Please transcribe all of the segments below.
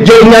ਜਿਹੜੀਆਂ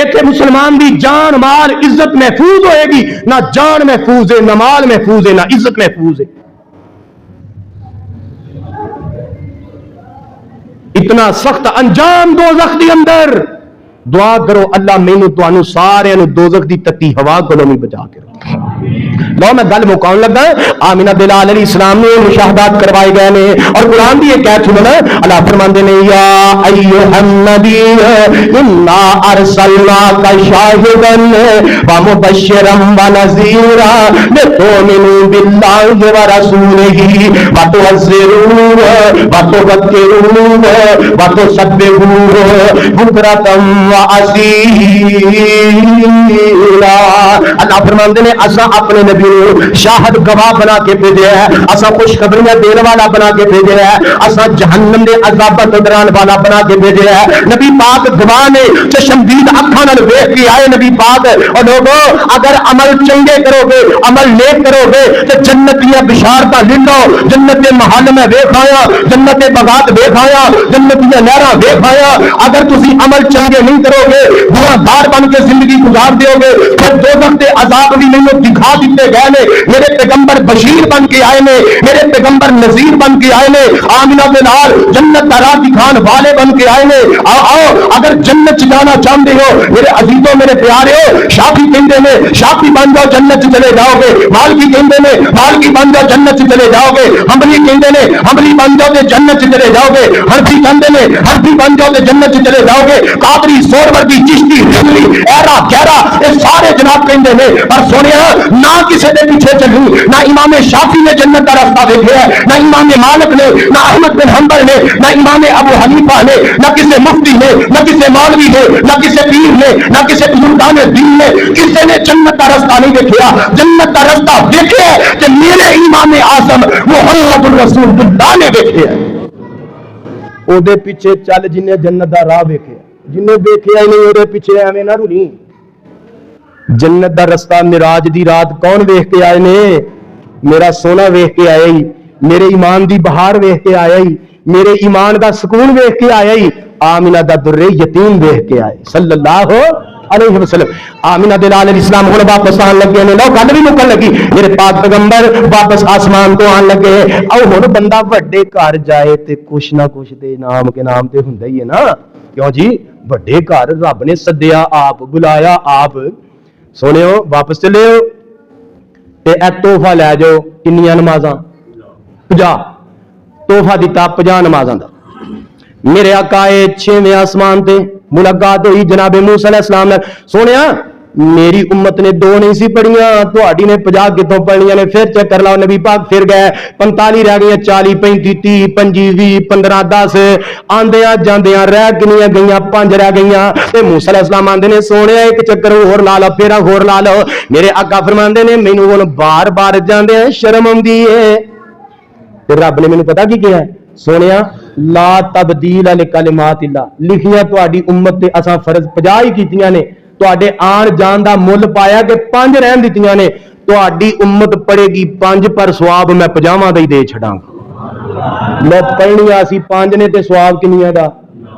ایتھے مسلمان دی جان مال عزت محفوظ ہوئے گی. نہ جان محفوظ ہے، نہ مال محفوظ ہے، نہ عزت محفوظ ہے. اتنا سخت انجام دوزخ دی اندر. دعا کرو اللہ مینوں تانوں سارے نوں دوزخ دی تتی ہوا کولوں بھی بچا کے رکھے. لو میں گل مکاؤں لگا. آمینہ بلال علیہ السلام نے مشاہدات کروائے گئے نے اور قرآن بھی یہ کہہ سننا. اللہ فرماندے نے یا ایھا النبی انا ارسلناک شاہدا ومبشرا ونذیرا لتؤمنوا باللہ ورسولہ وتعزروہ وتوقروہ وتسبحوہ بکرۃ واسیلا. اللہ فرماندے نے اسا اپنے نبی کو شاہد گواہ بنا کے بھیجا ہے، اسا خوشخبریاں دین والا بنا کے بھیجا ہے، اسا جہنم دے عذاباں تو ڈران والا بنا کے بھیجا ہے. نبی پاک گواہ نے چشمدید اکھاں نال ویکھ کے آئے نبی پاک. اور لوگو اگر عمل چنگے کرو گے، عمل نیک کرو گے تے جنت دیاں بشارتاں لے لو. جنت دے محل میں ویکھ آیا، جنت دے باغات ویکھ آیا، جنت دیاں نہراں ویکھ آیا. اگر تسی عمل چنگے نہیں کرو گے، گناہگار بن کے زندگی گزار دیو گے، پھر دوزخ دے عذاب بھی نہیں دکھا دیتے گئے نے. میرے پیغمبر بشیر بن کے آئے نے، میرے پیغمبر نذیر بن کے آئے نے، آمینہ بلال جنت کا راہ دکھان والے بن کے آئے نے. آؤ اگر جنت جانا چاہتے ہو میرے عزیزوں میرے پیارے ہو، شافی کہتے ہیں شافی بن جاؤ جنت چلے جاؤ گے. مالکی کہتے ہیں مالکی بن جاؤ جنت چلے جاؤ گے. حنبلی کہتے ہیں حنبلی بن جاؤ تے جنت چلے جاؤ گے. حنفی کہتے ہیں حنفی بن جاؤ تے جنت چلے جاؤ گے. قادری سورمردی چشتی رضوی ایرا گہرا یہ سارے جناب کہتے ہیں. پر سونے نہ کسی کے پیچھے چلی، نہ امام شافی نے جنت کا راستہ دیکھا ہے، نہ امام مالک نے، نہ احمد بن حنبل نے، نہ امام ابو حنیفہ نے، نہ کسی مفتی نے، نہ کسی مولوی نے، نہ کسی پیر نے، نہ کسی بزرگان دین نے، کسی نے جنت کا راستہ نہیں دیکھا. جنت کا راستہ دیکھے کہ میرے امام اعظم محمد الرسول اللہ نے دیکھے. او دے پیچھے چل جنہیں جنت دا راہ ویکھے، جنہیں دیکھے ہی نہیں او دے پیچھے ایویں نہ رونی. جنت دا رستہ معراج دی رات کون ویکھ کے آئے نے؟ میرا سونا ویکھ کے آیا ہی، میرے ایمان دی بہار ویکھ کے آیا ہی، میرے ایمان دا سکون ویکھ کے آیا ہی. آمینہ دا در یتیم ویکھ کے آئے صلی اللہ علیہ وسلم. آمینہ بلال علیہ السلام ہن واپس آن لگے نے. لو گل بھی مکن لگی. میرے پاک پیغمبر واپس آسمان تو آن لگے. او ہن بندہ وڈے گھر جائے تے کچھ نہ کچھ تے انعام کے نام تے ہوندا ہی ہے نا. کیوں جی؟ وڈے گھر رب نے سدیا آپ، بلایا آپ. سونے ہو واپس چلے ہو تے اے تحفہ لے جاؤ. کنیاں نمازاں؟ 50. تحفہ دیتا 50 نمازاں دا. میرے آقا 6ویں آسمان تے ملاقات ہوئی جناب موسیٰ علیہ السلام نے. سونیا میری امت نے 2 نہیں سی پڑھیاں، تہاڈی نے 50 کتوں پڑھیاں نے. پھر چیک کر لاؤ نبی پاک پھر گئے 45 رہ گئیاں، 40 35 30 25 20 15 10 آندیاں جاندیاں رہ گنیاں گئیاں 5 رہ گئیاں. تے موسیٰ علیہ السلام آندے نے سونیا ایک چکر ہور لا لو، پھر ہور لا لو. میرے آقا فرماندے نے مینوں ہن بار بار جاندے شرم آندی ہے. تے رب نے مینوں پتہ کی کہا ہے؟ سونیا لا تبدیل لکلمات اللہ. لکھیاں تہاڈی امت تے اساں فرض 50 ہی کیتیاں نے، تہاڈے آن جان دا مل پایا کہ 5 رہن دتیاں نے. تہاڈی امت پڑھے گی 5 پر ثواب میں 50 دا ہی دے چھڑاں گا. میں پڑھنیاں سی 5 نے تے ثواب کنیاں دا؟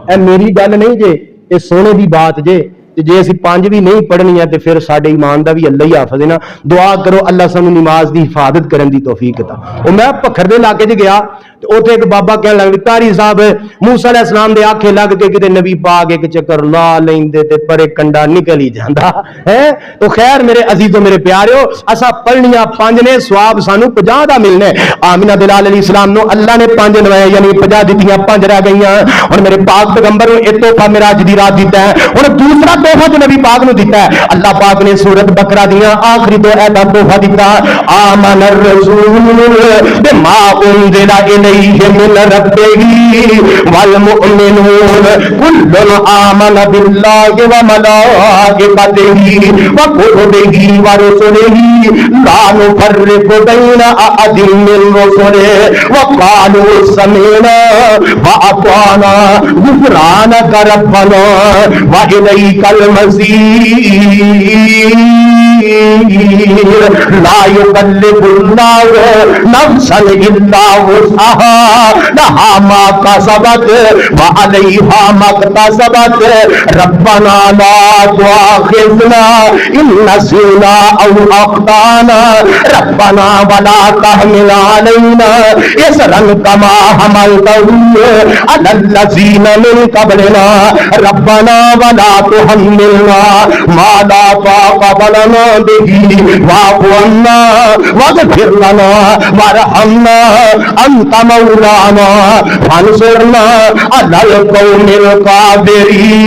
اے میری گل نہیں جے، اے سونے دی بات جے. جے اسی 5 بھی نہیں پڑھنی ہے تے پھر ساڈے ایمان دا بھی اللہ ہی حافظ ہے نا. دعا کرو اللہ سانو نماز دی حفاظت کرن دی توفیق عطا. او میں پکھر دے علاقے چ گیا تے اوتھے ایک بابا کہن لگا قاری صاحب موسیٰ علیہ السلام دے آکھے لگ کے کتے نبی پاک ایک چکر لا لیندے تے پرے کنڈا نکل ہی جاندا ہے. تو خیر میرے عزیزو میرے پیارو اسا پڑھنیاں 5 نے ثواب سانو 50 دا ملنا ہے. آمینہ بلال علیہ السلام نو اللہ نے 5 نوائے یعنی 50 دتیاں 5 رہ گئیاں. اور میرے پاک پیغمبر نو ایک تحفہ معراج دی رات دیتا ہے. اور دوسرا تحفہ جو نبی پاک نو دیتا ہے اللہ پاک نے سورۃ بقرہ دیاں آخری 2 آیات تحفہ دیتا. آمن الرسول بما انزل الیہ من ربہ والمؤمنون کل آمن باللہ وملائکتہ وکتبہ ورسلہ لا نفرق بین احد من رسلہ وقالوا سمعنا واطعنا غفرانک ربنا والیک المصیر. لا يكلف الله نفسا الا وسعها لها ما كسبت وعليها ما اكتسبت ربنا لا تؤاخذنا إن نسينا أو أخطأنا ربنا ولا تحمل علينا إصرا كما حملته على الذين من قبلنا ربنا ولا تحملنا ما لا طاقة لنا به واعف عنا واغفر لنا وارحمنا أنت مولانا فانصرنا على القوم الكافرين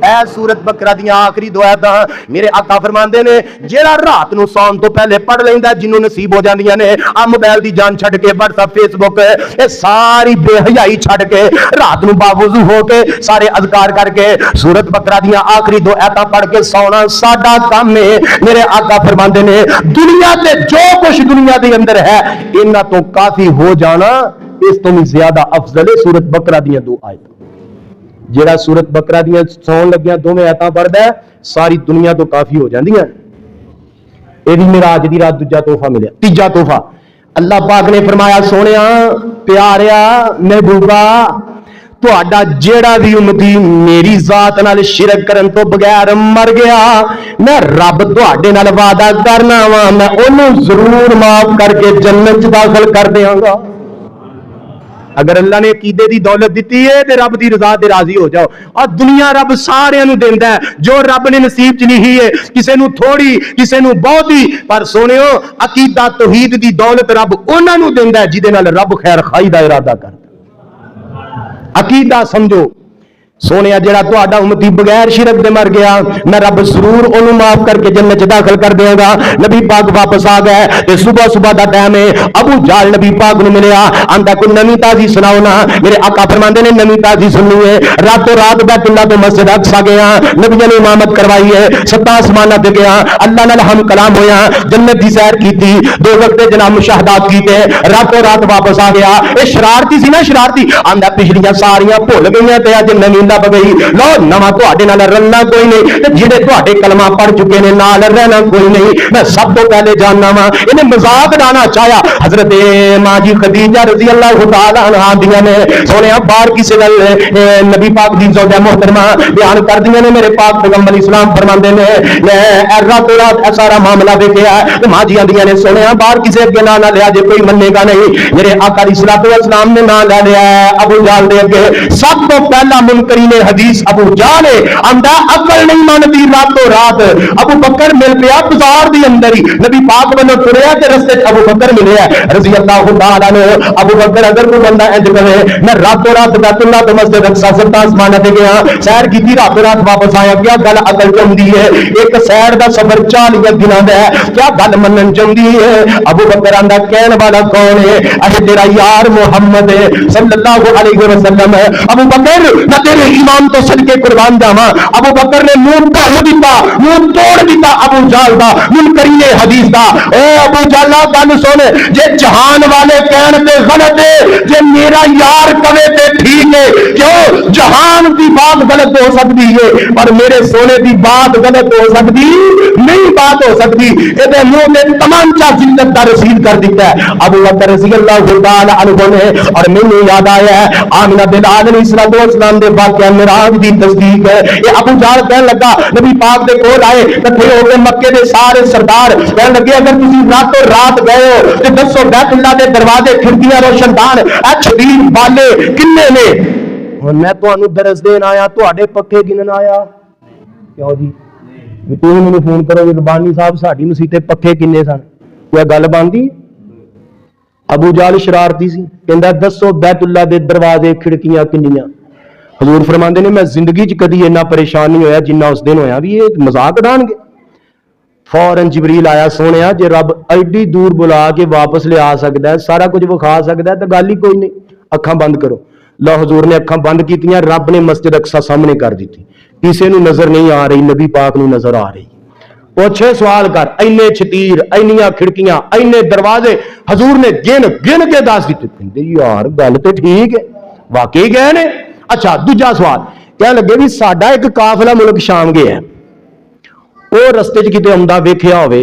اے سورت بقرہ دیاں آخری دو آیتاں میرے آقا فرماندے نے جیڑا رات نو سون تو پہلے پڑھ لیندا جنوں نصیب ہو جاندیاں نے آ موبائل دی جان چھڈ کے واٹس ایپ فیس بک اے ساری بے حیائی چھڈ کے رات نو باوضو ہو کے سارے اذکار کر کے سورت بقرہ دیاں آخری دو آیتاں پڑھ کے سونا ساڈا کام ہے میرے آقا فرماندے نے دنیا تے جو کچھ دنیا دے اندر ہے انہاں تو کافی ہو جانا اس تو بھی زیادہ افضل ہے سورت بقرہ دیاں دو آیتاں جیڑا سورت بقرہ دیاں سون لگیاں دوویں آیتاں پڑھدا ہے ساری دنیا تو کافی ہو جاندیاں اے بھی میرا اج دی رات دوجا تحفہ ملیا تیجا تحفہ اللہ پاک نے فرمایا سونیا پیاریا محبوبا تہاڈا جیڑا بھی امتی میری ذات نال شرک کرن تو بغیر مر گیا میں رب تہاڈے نال وعدہ کرنا وا میں اونوں ضرور معاف کر کے جنت چ داخل کر دیاں گا اگر اللہ نے عقیدے دی دولت دیتی ہے تے رب دی رضا تے راضی ہو جاؤ اور دنیا رب سارے نو دیندا ہے جو رب نے نصیب چ لکھی ہے کسے نو تھوڑی کسے نو بہتی پر سونیو عقیدہ توحید دی دولت رب انہاں نو دیندا ہے جدے نال رب خیر خائی دا ارادہ کردا عقیدہ سمجھو سونے جڑا تہاڈا امتی بغیر شرک دے مر گیا میں رب ضرور انہوں معاف کر کے جنت داخل کر دیاں گا نبی پاک واپس آ گئے تے صبح صبح دا ٹائم ہے ابو جہل نبی پاک نو ملیا آندا کوئی نویں تازی سناؤ نا میرے آقا فرماندے نے نویں تازی سننی ہے راتوں رات بیت اللہ تو مسجد اقصی گیا نبی نے امامت کروائی ہے 7 آسماناں تے گیا اللہ نال ہم کلام ہویا جنت دی سیر کیتی 2 وقت جناب مشاہدات کیتے راتوں رات واپس آ گیا اے شرارتی سی نا شرارتی آندا پچھلیاں ساریاں بھول گئیاں تے اج نویں لب گئی لو نواں تہاڈے نال رلنا کوئی نہیں تے جڑے تہاڈے کلمہ پڑھ چکے نے نال رہنا کوئی نہیں میں سب تو پہلے جاننا وا انہیں مذاق ڈانا چاہیا حضرت ماں جی خدیجہ رضی اللہ تعالی عنہا دیاں نے سونیا باہر کسی نال نبی پاک دی زوجہ محترمہ بیان کر دیاں نے میرے پاک پیغمبر اسلام فرماندے نے راتوں رات سارا معاملہ دیکھیا تے ماں جی آندیاں نے سونیا باہر کسی اگے نہ لیا جے کوئی منے گا نہیں میرے آقا علیہ الصلوۃ والسلام نے نہ لے لیا ابو جہل دے اگے سب تو پہلا منکرین حدیث ابو جہل آندا عقل نہیں مانتی راتوں رات ابو بکر مل پیا بازار دی اندر ہی نبی پاک والوں ٹریا تے رستے ابو بکر ملیا رضی اللہ تعالی عنہ ابو بکر اگر کوئی بندہ انج کرے میں راتوں رات بیت اللہ تو مسجد اقصی 7 آسمان تے گیا سیر کیتی راتوں رات واپس آیا کیا گل عقل چندی ہے ایک سیر دا سفر 40 دنوں دا ہے کیا گل منن چندی ہے ابو بکر آندا کہن والا کون ہے اے تیرا یار محمد صلی اللہ علیہ وسلم ہے ابو بکر نہ تیرے ایمان تو صدقے قربان جاواں ابو بکر نے منہ بھر دیتا منہ توڑ دیتا ابو جہل دا منکرین حدیث دا اے ابو جہل گل سن جے جہان والے کہن تے غلط ہے جے میرا یار کہے تے ٹھیک ہے کیوں جہان دی بات غلط ہو سکتی ہے پر میرے سونے دی بات غلط ہو سکتی نہیں بات ہو سکتی اے دے منہ تے تمانچہ ذلت دا رسید کر دیتا ہے ابو بکر رضی اللہ تعالی عنہ نے اور مینوں یاد آیا ہے آمنہ بلال علیہ السلام دے واقعہ معراج دی تصدیق ہے یہ ابو جہل کہنے لگا نبی پاک دے کول آئے کٹھے ہو کے مکے دے سارے سردار کہنے لگے اگر تسی راتوں رات گئے ہو تے دسو بیت اللہ دے دروازے کھڑکیاں روشن دان اے چھبیل والے کنے نے ہن میں تانوں درس دین آیا تواڈے پکے گنن آیا کیوں جی تسی مینوں فون کرو ربانی صاحب ساڈی مسیت تے پکے کنے سن کوئی گل بندی ابو جہل شرارتی سی کہندا دسو بیت اللہ دے دروازے کھڑکیاں کنیاں حضور فرماندے نے میں زندگی چ کدی اتنا پریشان نہیں ہویا جنہ اس دن ہویا بھی یہ مذاق اڑان گے فوراً جبریل آیا سونیا جے رب ایڈی دور بلا کے واپس لے آ سکتا ہے سارا کچھ وکھا سکتا ہے تو گل ہی کوئی نہیں اکھاں بند کرو لو حضور نے اکھاں بند کیتیاں رب نے مسجد اقصی سامنے کر دیتی کسے نو نظر نہیں آ رہی نبی پاک نو نظر آ رہی پوچھے سوال کر اینے چھتیر اینیاں کھڑکیاں اینے دروازے حضور نے گن کے دس دیتے کہندے یار گل تے ٹھیک ہے واقعی گئے نے اچھا دوجا سوال کہنے لگے بھی ساڈا ایک قافلہ ملک شام گیا ہے وہ رستے چ کتے آندا ویکھیا ہوئے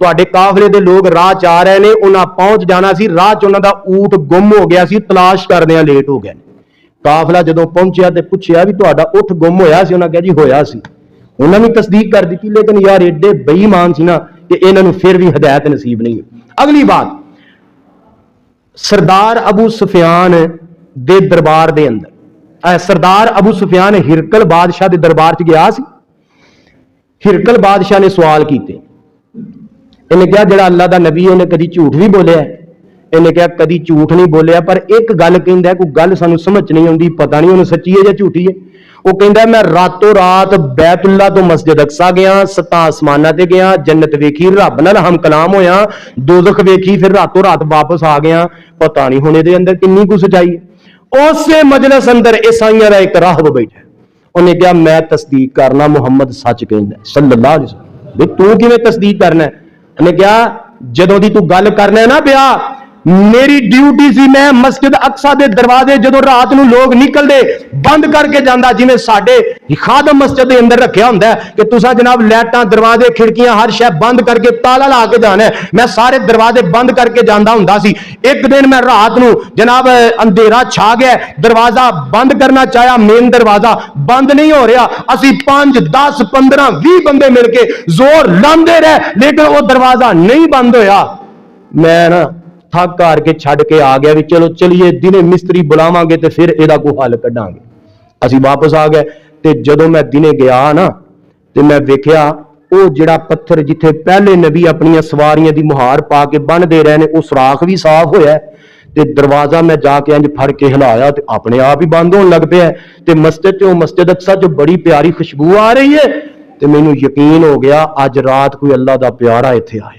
ਤੁਹਾਡੇ ਕਾਫਲੇ ਦੇ ਲੋਕ ਰਾਹ ਚ ਆ ਰਹੇ ਨੇ, ਉਹਨਾਂ ਪਹੁੰਚ ਜਾਣਾ ਸੀ, ਰਾਹ ਚ ਉਹਨਾਂ ਦਾ ਊਠ ਗੁੰਮ ਹੋ ਗਿਆ ਸੀ, ਤਲਾਸ਼ ਕਰਦਿਆਂ ਲੇਟ ਹੋ ਗਏ। ਕਾਫਲਾ ਜਦੋਂ ਪਹੁੰਚਿਆ ਤੇ ਪੁੱਛਿਆ ਵੀ ਤੁਹਾਡਾ ਊਠ ਗੁੰਮ ਹੋਇਆ ਸੀ? ਉਹਨਾਂ ਕਿਹਾ ਜੀ ਹੋਇਆ ਸੀ। ਉਹਨਾਂ ਨੇ ਤਸਦੀਕ ਕਰ ਦਿੱਤੀ, ਲੇਕਿਨ ਯਾਰ ਏਡੇ ਬੇਈਮਾਨ ਸੀ ਨਾ ਕਿ ਇਹਨਾਂ ਨੂੰ ਫਿਰ ਵੀ ਹਦਾਇਤ ਨਸੀਬ ਨਹੀਂ। ਅਗਲੀ ਬਾਤ, ਸਰਦਾਰ ਅਬੂ ਸੁਫਿਆਨ ਦੇ ਦਰਬਾਰ ਦੇ ਅੰਦਰ ਸਰਦਾਰ ਅਬੂ ਸੁਫਿਆਨ ਹਿਰਕਲ ਬਾਦਸ਼ਾਹ ਦੇ ਦਰਬਾਰ ਚ ਗਿਆ ਸੀ। ਹਿਰਕਲ ਬਾਦਸ਼ਾਹ ਨੇ ਸਵਾਲ ਕੀਤੇ। ਇਹਨੇ ਕਿਹਾ ਜਿਹੜਾ ਅੱਲਾ ਦਾ ਨਬੀ ਉਹਨੇ ਕਦੀ ਝੂਠ ਵੀ ਬੋਲਿਆ? ਇਹਨੇ ਕਿਹਾ ਕਦੀ ਝੂਠ ਨਹੀਂ ਬੋਲਿਆ, ਪਰ ਇੱਕ ਗੱਲ ਕਹਿੰਦਾ, ਕੋਈ ਗੱਲ ਸਾਨੂੰ ਸਮਝ ਨਹੀਂ ਆਉਂਦੀ, ਪਤਾ ਨਹੀਂ ਉਹਨੂੰ ਸੱਚੀ ਹੈ ਜਾਂ ਝੂਠੀ ਹੈ। ਉਹ ਕਹਿੰਦਾ ਮੈਂ ਰਾਤੋਂ ਰਾਤ ਬੈਤੁੱਲਾ ਤੋਂ ਮਸਜਿਦ ਅਕਸਾ ਗਿਆ, 7 ਆਸਮਾਨਾਂ ਤੇ ਗਿਆ, ਜੰਨਤ ਵੇਖੀ, ਰੱਬ ਨਾਲ ਹਮ ਕਲਾਮ ਹੋਇਆ, ਦੋਜ਼ਖ ਵੇਖੀ, ਫਿਰ ਰਾਤੋਂ ਰਾਤ ਵਾਪਸ ਆ ਗਿਆ। ਪਤਾ ਨਹੀਂ ਹੁਣ ਇਹਦੇ ਅੰਦਰ ਕਿੰਨੀ ਕੁ ਸੱਚਾਈ ਹੈ। ਉਸੇ ਮਜਲਿਸ ਅੰਦਰ ਈਸਾਈਆਂ ਦਾ ਇੱਕ ਰਾਹਬ ਬੈਠਾ, ਉਹਨੇ ਕਿਹਾ ਮੈਂ ਤਸਦੀਕ ਕਰਨਾ ਮੁਹੰਮਦ ਸੱਚ ਕਹਿੰਦਾ ਸੱਲੱਲਾਹੁ ਅਲੈਹਿ ਵਸੱਲਮ। ਵੀ ਤੂੰ ਕਿਵੇਂ ਤਸਦੀਕ ਕਰਨਾ? ਉਹਨੇ ਕਿਹਾ ਜਦੋਂ ਦੀ ਤੂੰ ਗੱਲ ਕਰਨਾ ਨਾ ਪਿਆ, ਮੇਰੀ ਡਿਊਟੀ ਸੀ, ਮੈਂ ਮਸਜਿਦ ਅਕਸਾ ਦੇ ਦਰਵਾਜ਼ੇ ਜਦੋਂ ਰਾਤ ਨੂੰ ਲੋਕ ਨਿਕਲਦੇ ਬੰਦ ਕਰਕੇ ਜਾਂਦਾ, ਜਿਵੇਂ ਸਾਡੇ ਖਾਦਮ ਮਸਜਿਦ ਦੇ ਅੰਦਰ ਰੱਖਿਆ ਹੁੰਦਾ ਕਿ ਤੁਸੀਂ ਜਨਾਬ ਲਾਈਟਾਂ, ਦਰਵਾਜ਼ੇ, ਖਿੜਕੀਆਂ ਹਰ ਸ਼ੈ ਬੰਦ ਕਰਕੇ ਤਾਲਾ ਲਾ ਕੇ ਜਾਣਾ ਹੈ, ਮੈਂ ਸਾਰੇ ਦਰਵਾਜ਼ੇ ਬੰਦ ਕਰਕੇ ਜਾਂਦਾ ਹੁੰਦਾ ਸੀ। ਇੱਕ ਦਿਨ ਮੈਂ ਰਾਤ ਨੂੰ ਜਨਾਬ ਅੰਧੇਰਾ ਛਾ ਗਿਆ, ਦਰਵਾਜ਼ਾ ਬੰਦ ਕਰਨਾ ਚਾਹਿਆ, ਮੇਨ ਦਰਵਾਜ਼ਾ ਬੰਦ ਨਹੀਂ ਹੋ ਰਿਹਾ, ਅਸੀਂ 5 10 15 20 ਬੰਦੇ ਮਿਲ ਕੇ ਜ਼ੋਰ ਲਾਉਂਦੇ ਰਹੇ, ਲੇਕਿਨ ਉਹ ਦਰਵਾਜ਼ਾ ਨਹੀਂ ਬੰਦ ਹੋਇਆ। ਮੈਂ ਨਾ ਥੱਕ ਹਾਰ ਕੇ ਛੱਡ ਕੇ ਆ ਗਿਆ ਵੀ ਚਲੋ ਚਲੀਏ ਦਿਨੇ ਮਿਸਤਰੀ ਬੁਲਾਵਾਂਗੇ ਤੇ ਫਿਰ ਇਹਦਾ ਕੋਈ ਹੱਲ ਕੱਢਾਂਗੇ। ਅਸੀਂ ਵਾਪਸ ਆ ਗਏ ਤੇ ਜਦੋਂ ਮੈਂ ਦਿਨੇ ਗਿਆ ਨਾ ਤੇ ਮੈਂ ਵੇਖਿਆ ਉਹ ਜਿਹੜਾ ਪੱਥਰ ਜਿੱਥੇ ਪਹਿਲੇ ਨਬੀ ਆਪਣੀਆਂ ਸਵਾਰੀਆਂ ਦੀ ਮੁਹਾਰ ਪਾ ਕੇ ਬੰਨਦੇ ਰਹੇ ਨੇ, ਉਹ ਸੁਰਾਖ ਵੀ ਸਾਫ਼ ਹੋਇਆ ਤੇ ਦਰਵਾਜ਼ਾ ਮੈਂ ਜਾ ਕੇ ਇੰਜ ਫੜ ਕੇ ਹਿਲਾਇਆ ਤੇ ਆਪਣੇ ਆਪ ਹੀ ਬੰਦ ਹੋਣ ਲੱਗ ਪਿਆ ਤੇ ਮਸਜਿਦ ਚੋਂ, ਮਸਜਿਦ ਅਕਸਾ ਚੋਂ ਬੜੀ ਪਿਆਰੀ ਖੁਸ਼ਬੂ ਆ ਰਹੀ ਹੈ ਤੇ ਮੈਨੂੰ ਯਕੀਨ ਹੋ ਗਿਆ ਅੱਜ ਰਾਤ ਕੋਈ ਅੱਲਾ ਦਾ ਪਿਆਰਾ ਇੱਥੇ ਆਇਆ।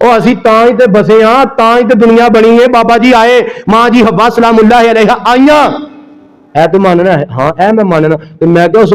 ਉਹ ਅਸੀਂ ਤਾਂ ਹੀ ਤੇ ਬਸੇ ਹਾਂ, ਤਾਂ ਹੀ ਤੇ ਦੁਨੀਆ ਬਣੀ ਹੈ। ਬਾਬਾ ਜੀ ਆਏ, ਮਾਂ ਜੀ ਹਵਾ ਸਲਾਮੁੱਲਾਹ ਅਲੈਹਾ ਆਈਆਂ, ਐ ਤੇ ਮੰਨਣਾ ਹੈ? ਹਾਂ ਐ ਮੈਂ ਮੰਨਣਾ। ਤੇ ਮੈਂ ਕਿਹਾ ਉਸ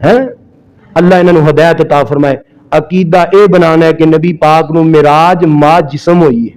ਹੈ ਅੱਲਾਹ ਇਹਨਾਂ ਨੂੰ ਹਦਾਇਤ ਅਤਾ ਫਰਮਾਏ। ਅਕੀਦਾ ਇਹ ਬਣਾਉਣਾ ਹੈ ਕਿ ਨਬੀ ਪਾਕ ਨੂੰ ਮਿਰਾਜ ਮਾ ਜਿਸਮ ਹੋਈ ਹੈ,